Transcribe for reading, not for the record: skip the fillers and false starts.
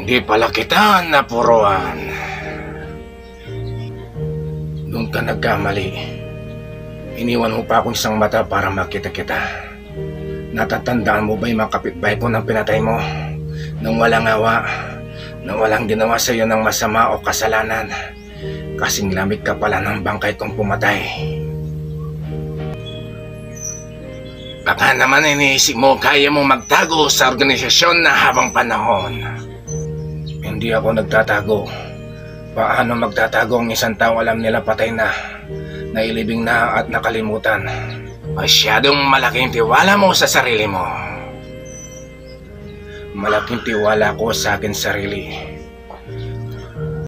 Hindi pala kita napuruan. Doon ka nagkamali. Iniwan mo pa akong isang mata para makita kita. Natatandaan mo ba yung mga kapitbahay ko nang pinatay mo? Nang walang awa, nang walang ginawa sa iyo ng masama o kasalanan. Kasing lamig ka pala ng bangkay kong pumatay. Baka naman iniisip mo kaya mong magtago sa organisasyon na habang panahon. Hindi ako nagtatago. Paano magtatago ang isang tao alam nila patay na, nailibing na at nakalimutan? Masyadong malaking tiwala mo sa sarili mo. Malaking tiwala ko sa akin sarili.